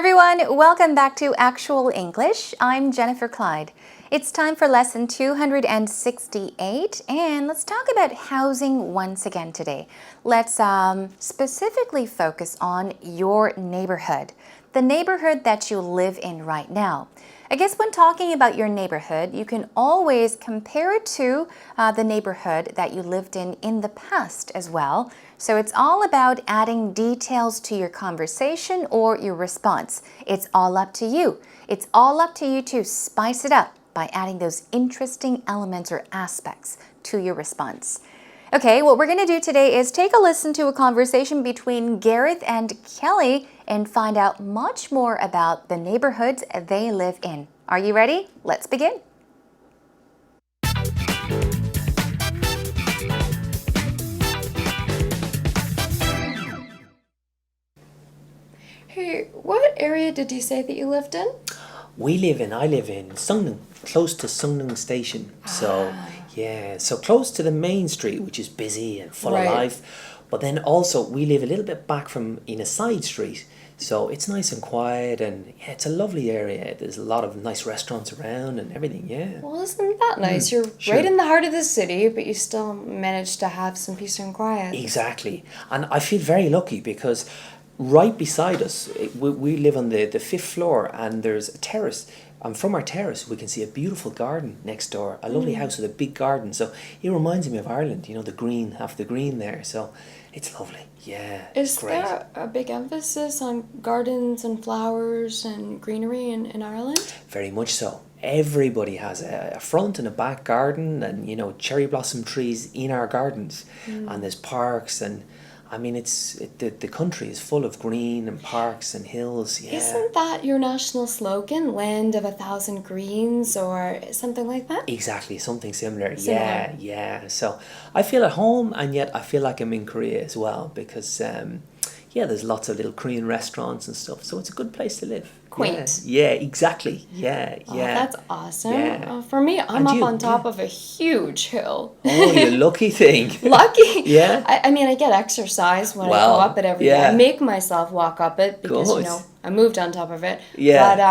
everyone, welcome back to Actual English. I'm Jennifer Clyde. It's time for lesson 268 and let's talk about housing once again today. Let's specifically focus on your neighborhood, the neighborhood that you live in right now. I guess when talking about your neighborhood, you can always compare it to the neighborhood that you lived in the past as well. So it's all about adding details to your conversation or your response. It's all up to you. It's all up to you to spice it up by adding those interesting elements or aspects to your response. Okay, what we're going to do today is take a listen to a conversation between Gareth and Kelly and find out much more about the neighborhoods they live in. Are you ready? Let's begin. Hey, what area did you say that you lived in? I live in Sungneung, close to Sungneung Station. So close to the main street, which is busy and full of life. But then also we live a little bit back in a side street. So it's nice and quiet and it's a lovely area. There's a lot of nice restaurants around and everything, Well, isn't that nice? You're right in the heart of the city, but you still managed to have some peace and quiet. Exactly. And I feel very lucky because right beside us, we live on the fifth floor and there's a terrace. And from our terrace, we can see a beautiful garden next door, a lovely house with a big garden. So it reminds me of Ireland, the green, half the green there. So it's lovely. Yeah. Is great. there a big emphasis on gardens and flowers and greenery in Ireland? Very much so. Everybody has a front and a back garden and, cherry blossom trees in our gardens. And there's parks and I mean, the country is full of green and parks and hills. Yeah. Isn't that your national slogan, Land of 1,000 Greens or something like that? Exactly, something similar. Yeah. So I feel at home and yet I feel like I'm in Korea as well because, there's lots of little Korean restaurants and stuff. So it's a good place to live. Quaint. Yeah, exactly. Yeah. Oh, that's awesome. Yeah. For me, I'm up on top of a huge hill. Oh, you lucky thing. Lucky? Yeah. I mean, I get exercise when I go up it every day. I make myself walk up it because, I moved on top of it. Yeah. But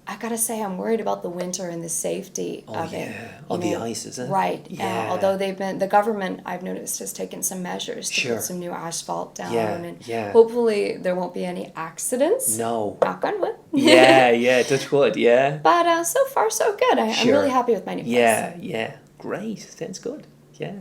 I got to say, I'm worried about the winter and the safety of it. On the ice, isn't it? Right. Yeah. Although the government, I've noticed, has taken some measures to put some new asphalt down. Yeah. Hopefully there won't be any accidents. No. Knock on wood. Yeah, touch wood, yeah. But so far, so good. I'm really happy with my new place. Yeah. Great. Sounds good. Yeah.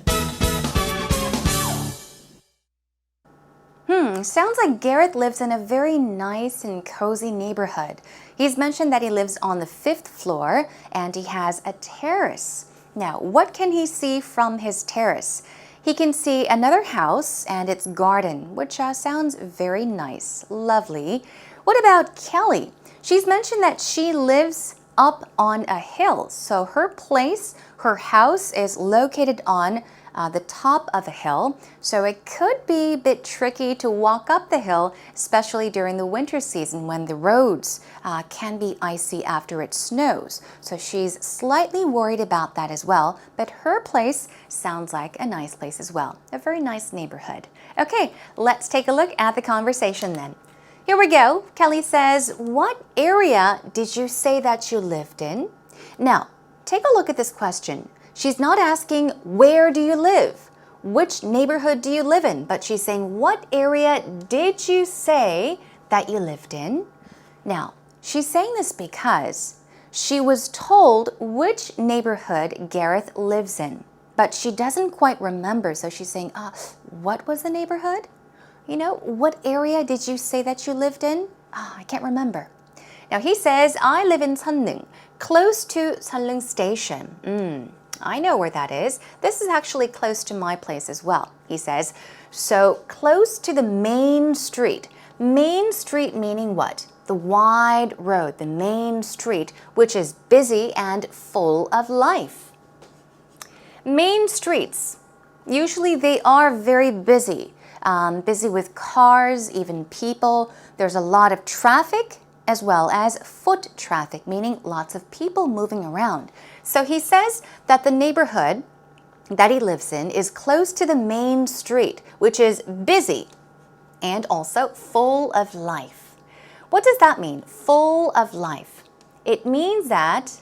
Sounds like Gareth lives in a very nice and cozy neighborhood. He's mentioned that he lives on the 5th floor and he has a terrace. Now, what can he see from his terrace? He can see another house and its garden, which sounds very nice, lovely. What about Kelly? She's mentioned that she lives up on a hill. So her house is located on the top of a hill. So it could be a bit tricky to walk up the hill, especially during the winter season when the roads can be icy after it snows. So she's slightly worried about that as well, but her place sounds like a nice place as well. A very nice neighborhood. Okay, let's take a look at the conversation then. Here we go. Kelly says, what area did you say that you lived in? Now, take a look at this question. She's not asking, where do you live? Which neighborhood do you live in? But she's saying, what area did you say that you lived in? Now, she's saying this because she was told which neighborhood Gareth lives in, but she doesn't quite remember. So she's saying, what was the neighborhood? What area did you say that you lived in? I can't remember. Now he says, I live in Sungneung, close to Sungneung Station. I know where that is. This is actually close to my place as well, he says. So close to the main street. Main street meaning what? The wide road, the main street, which is busy and full of life. Main streets, usually they are very busy. Busy with cars, even people. There's a lot of traffic as well as foot traffic, meaning lots of people moving around. So he says that the neighborhood that he lives in is close to the main street, which is busy and also full of life. What does that mean? Full of life. It means that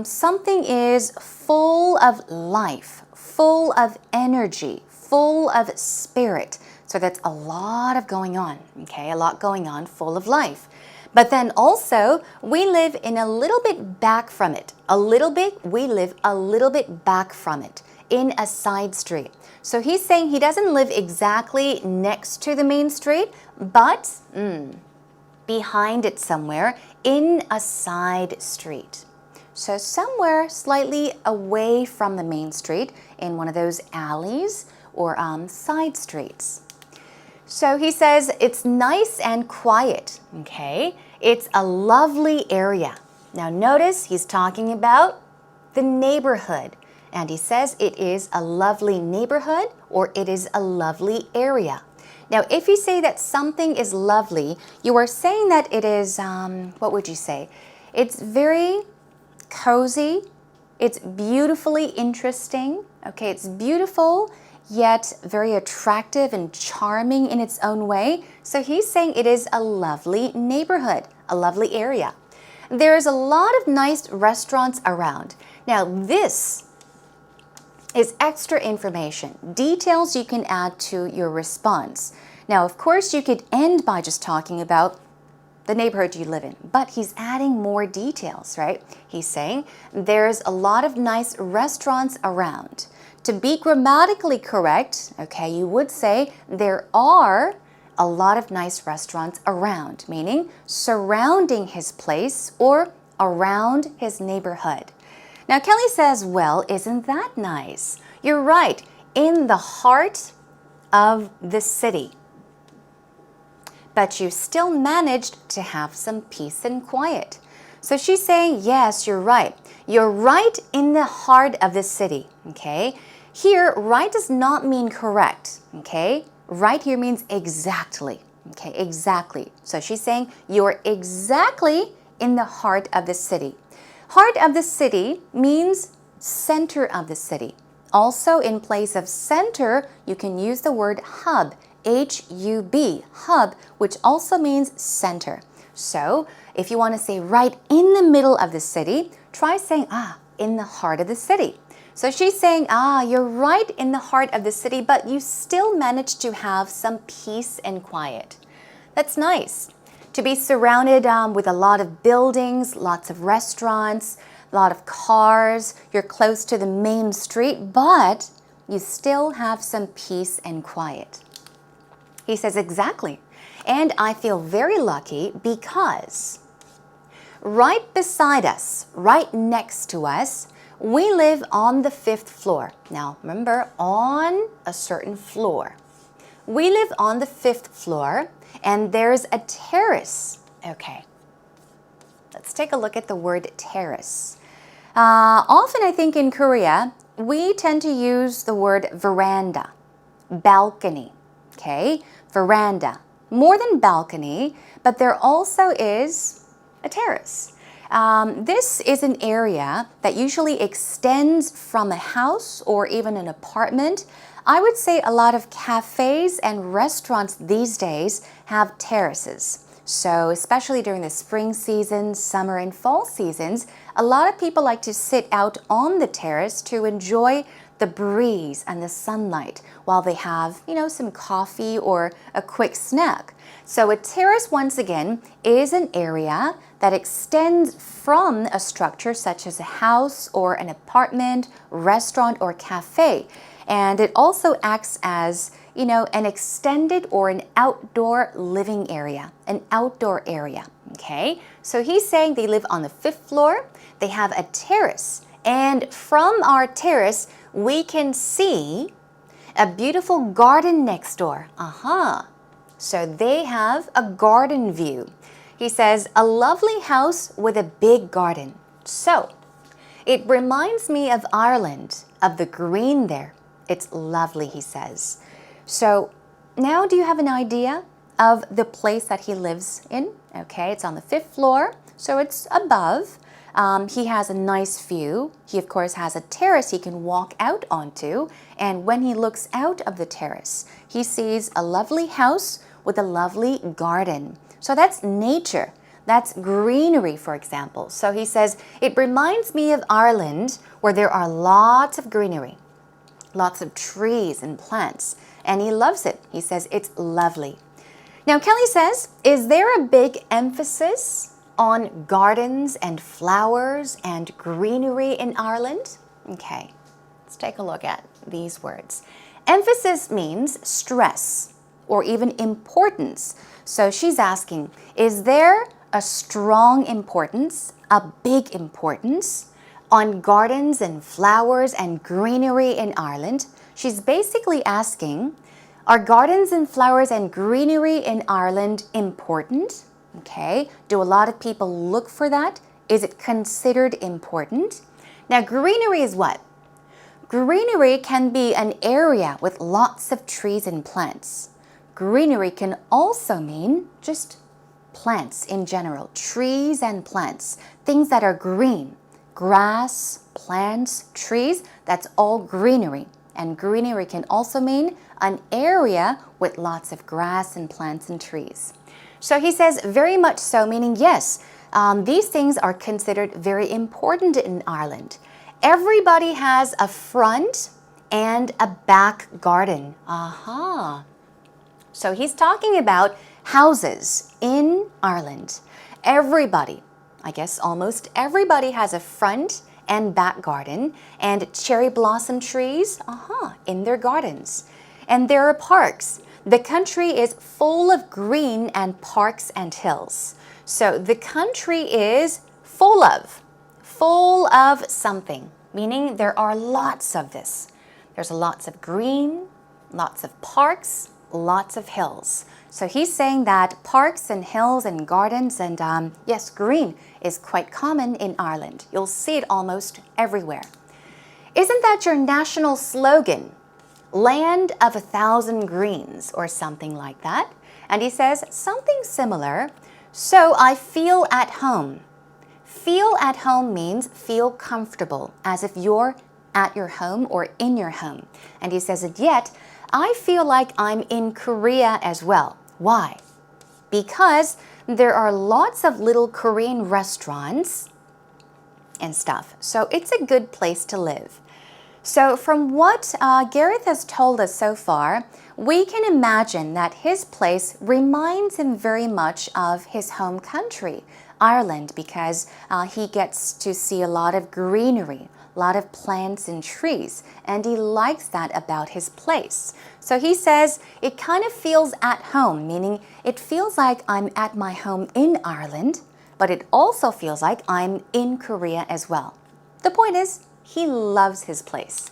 something is full of life, full of energy, full of spirit. So that's a lot of going on, okay? A lot going on, full of life. But then also, we live in a little bit back from it. We live a little bit back from it, in a side street. So he's saying he doesn't live exactly next to the main street, but behind it somewhere, in a side street. So somewhere slightly away from the main street, in one of those alleys or side streets. So he says it's nice and quiet, okay? It's a lovely area. Now notice he's talking about the neighborhood. And he says it is a lovely neighborhood or it is a lovely area. Now, if you say that something is lovely, you are saying that it is, what would you say? It's very cozy. It's beautifully interesting. Okay, it's beautiful, yet very attractive and charming in its own way. So he's saying it is a lovely neighborhood, a lovely area. There's a lot of nice restaurants around. Now, this is extra information, details you can add to your response. Now, of course, you could end by just talking about the neighborhood you live in, but he's adding more details, right? He's saying there's a lot of nice restaurants around. To be grammatically correct, okay, you would say there are a lot of nice restaurants around, meaning surrounding his place or around his neighborhood. Now, Kelly says, well, isn't that nice? You're right, in the heart of the city. But you still managed to have some peace and quiet. So she's saying, yes, you're right. You're right in the heart of the city, okay? Here, right does not mean correct, okay? Right here means exactly, okay? Exactly. So she's saying, you're exactly in the heart of the city. Heart of the city means center of the city. Also, in place of center, you can use the word hub, H-U-B, hub, which also means center. So, if you want to say right in the middle of the city, try saying, in the heart of the city. So she's saying, you're right in the heart of the city, but you still managed to have some peace and quiet. That's nice. To be surrounded with a lot of buildings, lots of restaurants, a lot of cars, you're close to the main street, but you still have some peace and quiet. He says, exactly. And I feel very lucky because right beside us, right next to us, we live on the 5th floor. Now, remember, on a certain floor. We live on the 5th floor, and there's a terrace. Okay, let's take a look at the word terrace. Often, I think in Korea, we tend to use the word veranda, balcony, okay? Veranda, more than balcony, but there also is a terrace. This is an area that usually extends from a house or even an apartment. I would say a lot of cafes and restaurants these days have terraces. So especially during the spring season, summer and fall seasons, a lot of people like to sit out on the terrace to enjoy the breeze and the sunlight while they have, some coffee or a quick snack. So a terrace, once again, is an area that extends from a structure such as a house or an apartment, restaurant, or cafe. And it also acts as, an extended or an outdoor living area, an outdoor area, okay? So he's saying they live on the 5th floor, they have a terrace, and from our terrace, we can see a beautiful garden next door. So they have a garden view. He says, a lovely house with a big garden. So, it reminds me of Ireland, of the green there. It's lovely, he says. So, now do you have an idea of the place that he lives in? Okay, it's on the 5th floor, so it's above. He has a nice view. He, of course, has a terrace he can walk out onto. And when he looks out of the terrace, he sees a lovely house with a lovely garden. So that's nature. That's greenery, for example. So he says, it reminds me of Ireland where there are lots of greenery, lots of trees and plants, and he loves it. He says it's lovely. Now, Kelly says, is there a big emphasis on gardens and flowers and greenery in Ireland? Okay, let's take a look at these words. Emphasis means stress or even importance. So she's asking, is there a strong importance, a big importance on gardens and flowers and greenery in Ireland? She's basically asking, are gardens and flowers and greenery in Ireland important? Okay, do a lot of people look for that? Is it considered important? Now, greenery is what? Greenery can be an area with lots of trees and plants. Greenery can also mean just plants in general, trees and plants, things that are green, grass, plants, trees, that's all greenery. And greenery can also mean an area with lots of grass and plants and trees. So he says very much so, meaning yes, these things are considered very important in Ireland. Everybody has a front and a back garden. Aha. So he's talking about houses in Ireland. Everybody, I guess almost everybody has a front and back garden and cherry blossom trees, in their gardens. And there are parks. The country is full of green and parks and hills. So the country is full of something, meaning there are lots of this. There's lots of green, lots of parks, lots of hills. So he's saying that parks and hills and gardens and yes, green is quite common in Ireland. You'll see it almost everywhere. Isn't that your national slogan? Land of 1,000 greens or something like that. And he says something similar. So I feel at home. Feel at home means feel comfortable, as if you're at your home or in your home. And he says it yet, I feel like I'm in Korea as well. Why? Because there are lots of little Korean restaurants and stuff. So it's a good place to live. So from what Gareth has told us so far, we can imagine that his place reminds him very much of his home country, Ireland, because he gets to see a lot of greenery, a lot of plants and trees, and he likes that about his place. So he says it kind of feels at home, meaning it feels like I'm at my home in Ireland, but it also feels like I'm in Korea as well. The point is, he loves his place.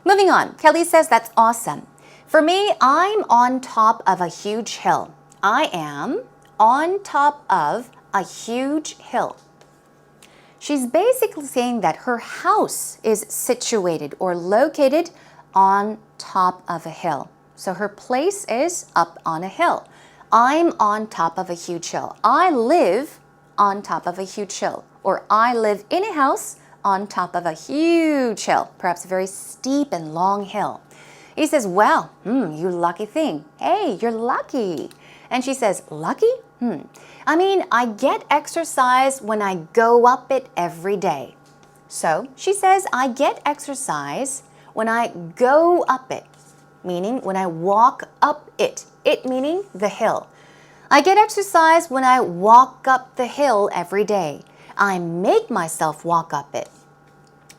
Moving on, Kelly says that's awesome. For me, I'm on top of a huge hill. I am on top of a huge hill. She's basically saying that her house is situated or located on top of a hill. So her place is up on a hill. I'm on top of a huge hill. I live on top of a huge hill. Or I live in a house on top of a huge hill, perhaps a very steep and long hill. He says, well, you lucky thing. Hey, you're lucky. And she says, lucky? I mean, I get exercise when I go up it every day. So she says, I get exercise when I go up it, meaning when I walk up it. It meaning the hill. I get exercise when I walk up the hill every day. I make myself walk up it.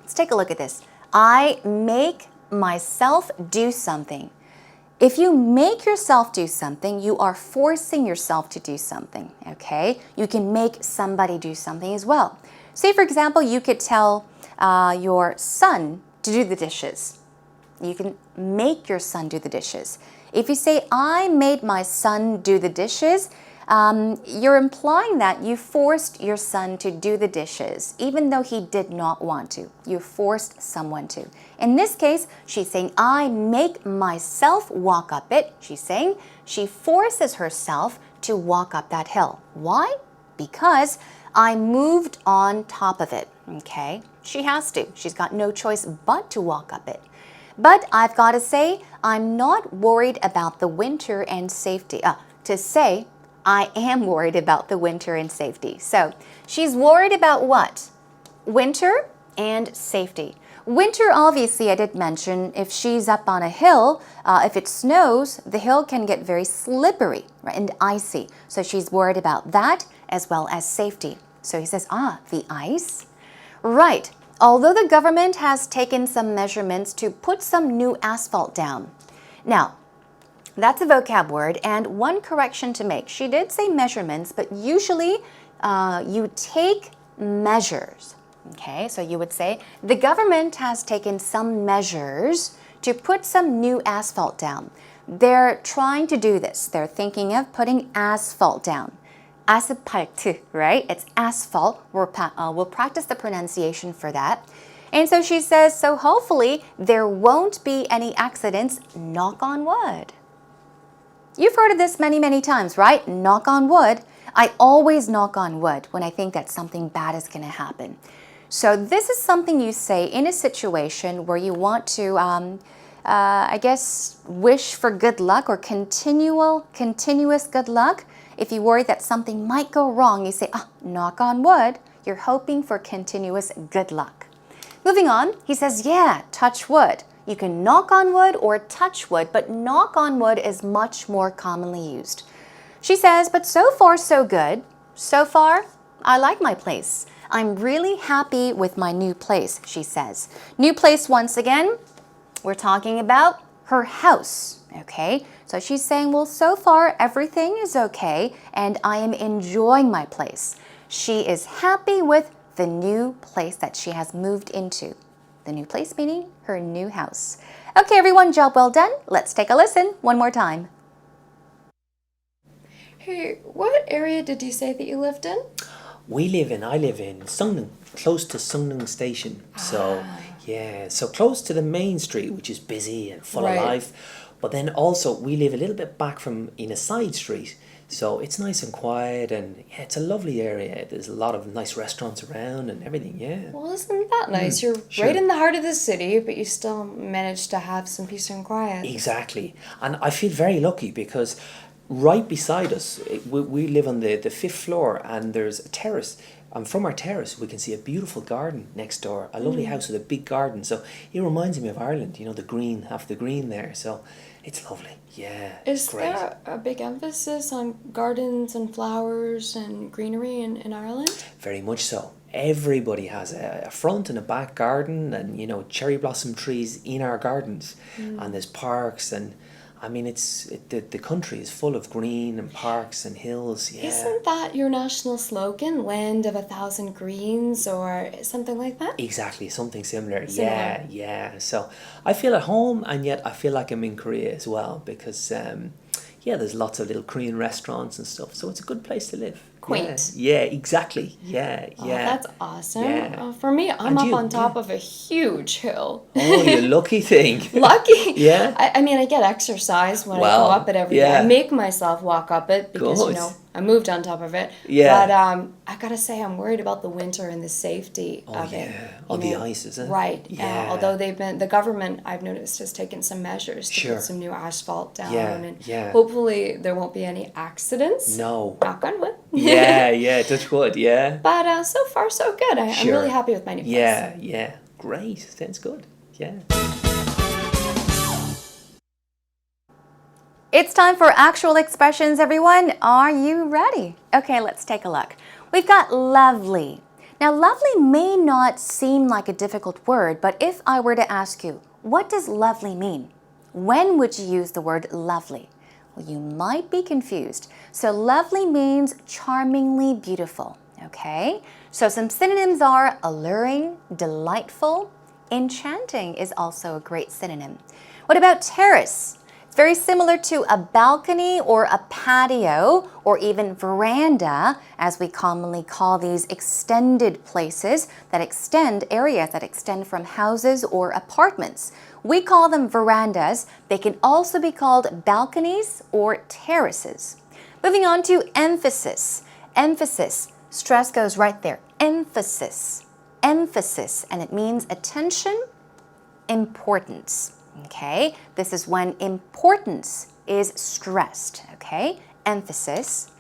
Let's take a look at this. I make myself do something. If you make yourself do something, you are forcing yourself to do something, okay? You can make somebody do something as well. Say, for example, you could tell your son to do the dishes. You can make your son do the dishes. If you say, I made my son do the dishes, you're implying that you forced your son to do the dishes, even though he did not want to. You forced someone to. In this case, she's saying, I make myself walk up it. She's saying she forces herself to walk up that hill. Why? Because I moved on top of it, okay? She has to. She's got no choice but to walk up it. But I've got to say, I'm not worried about the winter and safety. To say, I am worried about the winter and safety. So she's worried about what? Winter and safety. Winter, obviously, I did mention, if she's up on a hill, if it snows, the hill can get very slippery, right, and icy. So she's worried about that as well as safety. So he says, the ice? Right. Although the government has taken some measurements to put some new asphalt down. Now, that's a vocab word, and one correction to make. She did say measurements, but usually you take measures. Okay, so you would say, the government has taken some measures to put some new asphalt down. They're trying to do this. They're thinking of putting asphalt down. Asphalt, right? It's asphalt. We'll practice the pronunciation for that. And so she says, so hopefully there won't be any accidents, knock on wood. You've heard of this many, many times, right? Knock on wood. I always knock on wood when I think that something bad is going to happen. So this is something you say in a situation where you want to, I guess, wish for good luck or continuous good luck. If you worry that something might go wrong, you say, knock on wood. You're hoping for continuous good luck. Moving on, he says, yeah, touch wood. You can knock on wood or touch wood, but knock on wood is much more commonly used. She says, but so far so good. So far, I like my place. I'm really happy with my new place, she says. New place once again, we're talking about her house, okay? So she's saying, well, so far everything is okay and I am enjoying my place. She is happy with the new place that she has moved into. The new place meaning her new house. Okay, everyone, job well done. Let's take a listen one more time. Hey, what area did you say that you lived in? I live in Sungneung, close to Sungneung Station. So, yeah, so close to the main street, which is busy and full of life. But then also, we live a little bit back from in a side street. So it's nice and quiet, and yeah, it's a lovely area. There's a lot of nice restaurants around and everything, yeah. Well, isn't that nice? You're right in the heart of the city, but you still manage to have some peace and quiet. Exactly. And I feel very lucky because right beside us, we live on the fifth floor, and there's a terrace. And from our terrace, we can see a beautiful garden next door, a lovely house with a big garden. So it reminds me of Ireland, the green, half the green there. So it's lovely. Yeah, Is great. there a big emphasis on gardens and flowers and greenery in Ireland? Very much so. Everybody has a front and a back garden, and cherry blossom trees in our gardens, and there's parks, and I mean the country is full of green and parks and hills. Yeah. Isn't that your national slogan, Land of 1,000 Greens, or something like that? Exactly, something similar. Yeah. So I feel at home, and yet I feel like I'm in Korea as well, because there's lots of little Korean restaurants and stuff. So it's a good place to live. Quaint. Yeah, exactly. Yeah. That's awesome. Yeah. For me, I'm And up on top of a huge hill. Oh, you lucky thing. Lucky. Yeah. I mean, I get exercise when I go up it every day. I make myself walk up it because, I moved on top of it. Yeah. But I gotta say, I'm worried about the winter and the safety of it. Oh, the ice, is it? Right. Yeah. Although the government, I've noticed, has taken some measures to put some new asphalt down. Yeah. Hopefully there won't be any accidents. No. Knock on wood. Yeah, touch wood, yeah. But so far, so good. I'm really happy with my new place. Yeah. Great. Sounds good. Yeah. It's time for actual expressions, everyone. Are you ready? Okay, let's take a look. We've got lovely. Now, lovely may not seem like a difficult word, but if I were to ask you, what does lovely mean? When would you use the word lovely? Well, you might be confused. So lovely means charmingly beautiful, okay? So some synonyms are alluring, delightful. Enchanting is also a great synonym. What about terrace? It's very similar to a balcony or a patio or even veranda, as we commonly call these extended places that extend, areas that extend from houses or apartments. We call them verandas. They can also be called balconies or terraces. Moving on to emphasis. Emphasis. Stress goes right there. Emphasis. Emphasis. And it means attention, importance. Okay? This is when importance is stressed. Okay? Emphasis.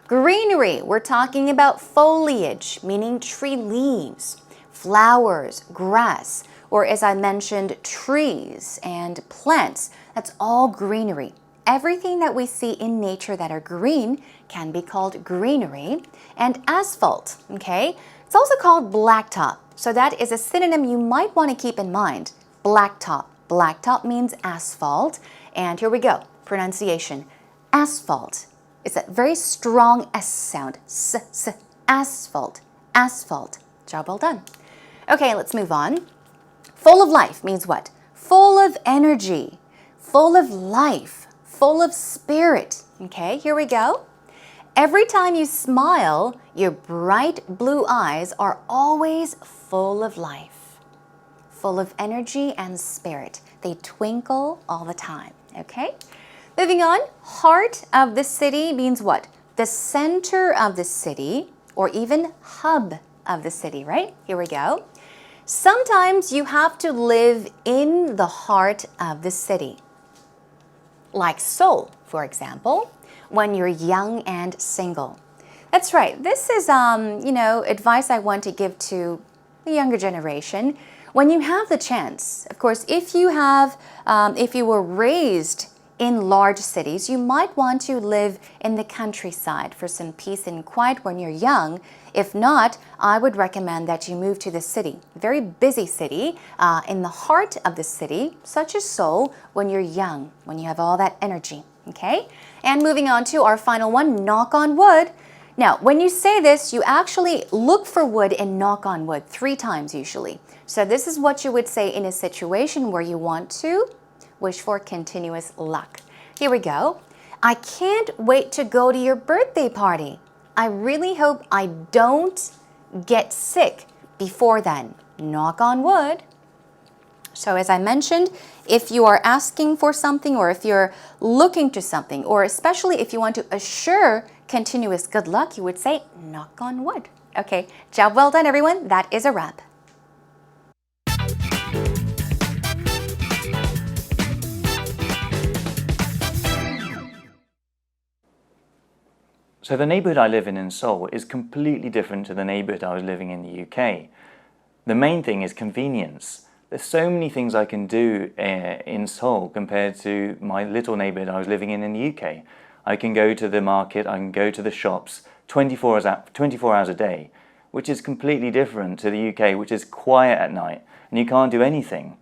Greenery, we're talking about foliage, meaning tree leaves, flowers, grass, or as I mentioned, trees and plants. That's all greenery. Everything that we see in nature that are green can be called greenery. And asphalt, okay? It's also called blacktop. So that is a synonym you might want to keep in mind. Blacktop. Blacktop means asphalt. And here we go. Pronunciation. Asphalt. It's a very strong S sound. S. Asphalt. Asphalt. Job well done. Okay, let's move on. Full of life means what? Full of energy. Full of life. Full of spirit. Okay, here we go. Every time you smile, your bright blue eyes are always full of life. Full of energy and spirit. They twinkle all the time. Okay? Moving on, heart of the city means what? The center of the city, or even hub of the city, right? Here we go. Sometimes you have to live in the heart of the city. Like Seoul, for example, when you're young and single. That's right. This is, advice I want to give to the younger generation. When you have the chance, of course, if you were raised in large cities, you might want to live in the countryside for some peace and quiet when you're young. If not, I would recommend that you move to the city, very busy city, in the heart of the city, such as Seoul, when you're young, when you have all that energy, okay? And moving on to our final one, knock on wood. Now, when you say this, you actually look for wood and knock on wood 3 times usually. So this is what you would say in a situation where you want to wish for continuous luck. Here we go. I can't wait to go to your birthday party. I really hope I don't get sick before then. Knock on wood. So as I mentioned, if you are asking for something or if you're looking to something, or especially if you want to assure continuous good luck, you would say knock on wood. Okay, job well done everyone. That is a wrap. So the neighbourhood I live in Seoul is completely different to the neighbourhood I was living in the UK. The main thing is convenience. There's so many things I can do in Seoul compared to my little neighbourhood I was living in the UK. I can go to the market, I can go to the shops 24 hours a day, which is completely different to the UK, which is quiet at night and you can't do anything.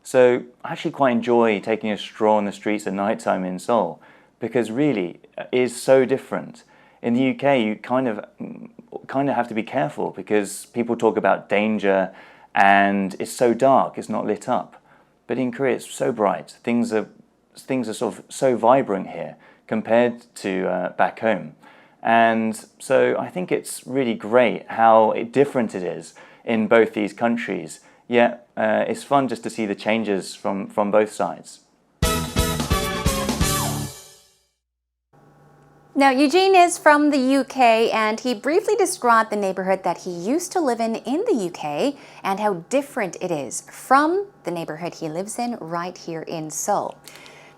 So I actually quite enjoy taking a stroll on the streets at night time in Seoul because really it is so different. In the UK, you kind of have to be careful because people talk about danger and it's so dark, it's not lit up. But in Korea, it's so bright. Things are sort of so vibrant here compared to back home. And so I think it's really great how different it is in both these countries. Yet it's fun just to see the changes from both sides. Now, Eugene is from the UK and he briefly described the neighborhood that he used to live in the UK and how different it is from the neighborhood he lives in right here in Seoul.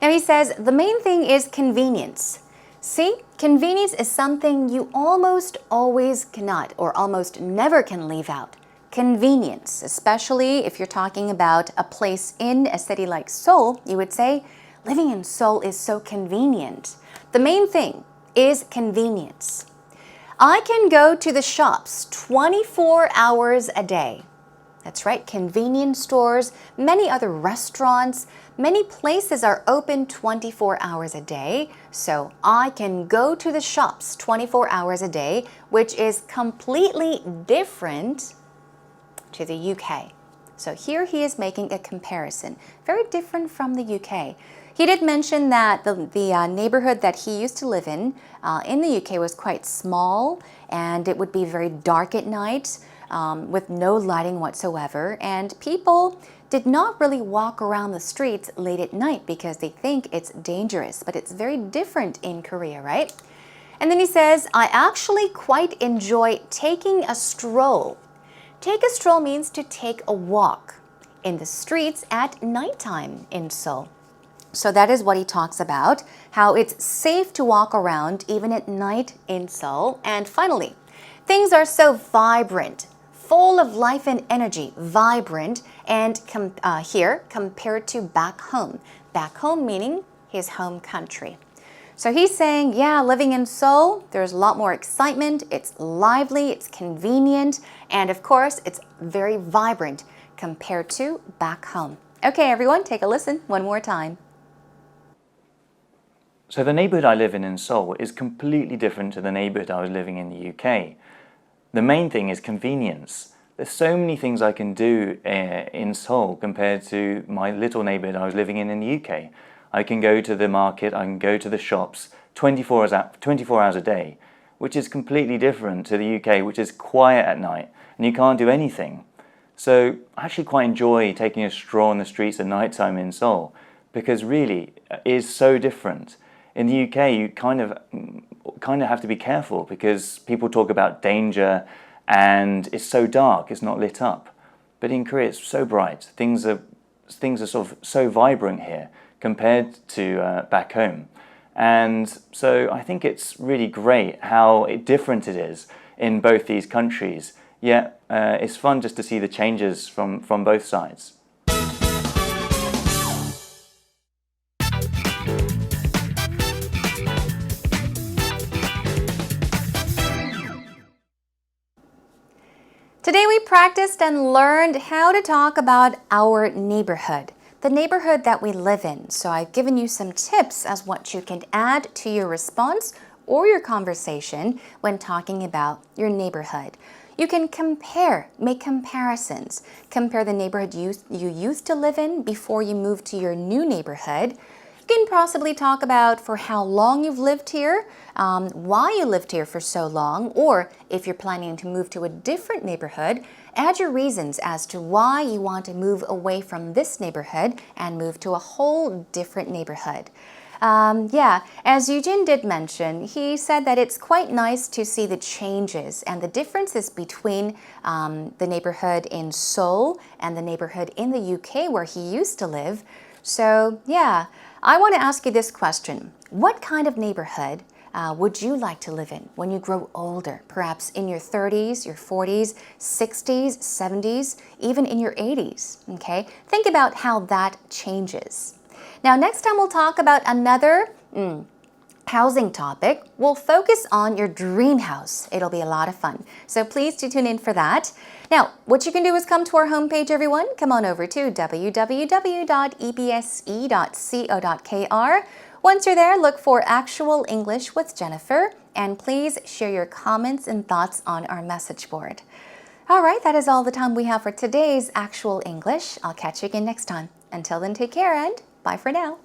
Now, he says the main thing is convenience. See, convenience is something you almost always cannot or almost never can leave out. Convenience, especially if you're talking about a place in a city like Seoul, you would say, living in Seoul is so convenient. The main thing is convenience. I can go to the shops 24 hours a day. That's right, convenience stores, many other restaurants, many places are open 24 hours a day. So I can go to the shops 24 hours a day, which is completely different to the UK. So here he is making a comparison, very different from the UK. He did mention that the neighborhood that he used to live in the UK was quite small and it would be very dark at night with no lighting whatsoever. And people did not really walk around the streets late at night because they think it's dangerous, but it's very different in Korea, right? And then he says, I actually quite enjoy taking a stroll. Take a stroll means to take a walk in the streets at nighttime in Seoul. So that is what he talks about, how it's safe to walk around even at night in Seoul. And finally, things are so vibrant, full of life and energy, vibrant, and here compared to back home. Back home meaning his home country. So he's saying, yeah, living in Seoul, there's a lot more excitement, it's lively, it's convenient, and of course, it's very vibrant compared to back home. Okay, everyone, take a listen one more time. So the neighbourhood I live in Seoul is completely different to the neighbourhood I was living in the UK. The main thing is convenience. There's so many things I can do in Seoul compared to my little neighbourhood I was living in the UK. I can go to the market, I can go to the shops 24 hours a day, which is completely different to the UK, which is quiet at night and you can't do anything. So I actually quite enjoy taking a stroll on the streets at night time in Seoul because really it is so different. In the UK, you kind of have to be careful because people talk about danger and it's so dark, it's not lit up. But in Korea, it's so bright. Things are sort of so vibrant here compared to back home. And so I think it's really great how different it is in both these countries. Yet it's fun just to see the changes from both sides. Today we practiced and learned how to talk about our neighborhood, the neighborhood that we live in. So I've given you some tips as what you can add to your response or your conversation when talking about your neighborhood. You can make comparisons. Compare the neighborhood you used to live in before you moved to your new neighborhood. You can possibly talk about for how long you've lived here, why you lived here for so long, or if you're planning to move to a different neighborhood, add your reasons as to why you want to move away from this neighborhood and move to a whole different neighborhood. As Eugene did mention, he said that it's quite nice to see the changes and the differences between the neighborhood in Seoul and the neighborhood in the UK where he used to live. So, I want to ask you this question. What kind of neighborhood would you like to live in when you grow older? Perhaps in your 30s, your 40s, 60s, 70s, even in your 80s, okay? Think about how that changes. Now, next time we'll talk about another housing topic. We'll focus on your dream house. It'll be a lot of fun. So please do tune in for that. Now, what you can do is come to our homepage, everyone. Come on over to www.ebse.co.kr. Once you're there, look for Actual English with Jennifer, and please share your comments and thoughts on our message board. All right, that is all the time we have for today's Actual English. I'll catch you again next time. Until then, take care and bye for now.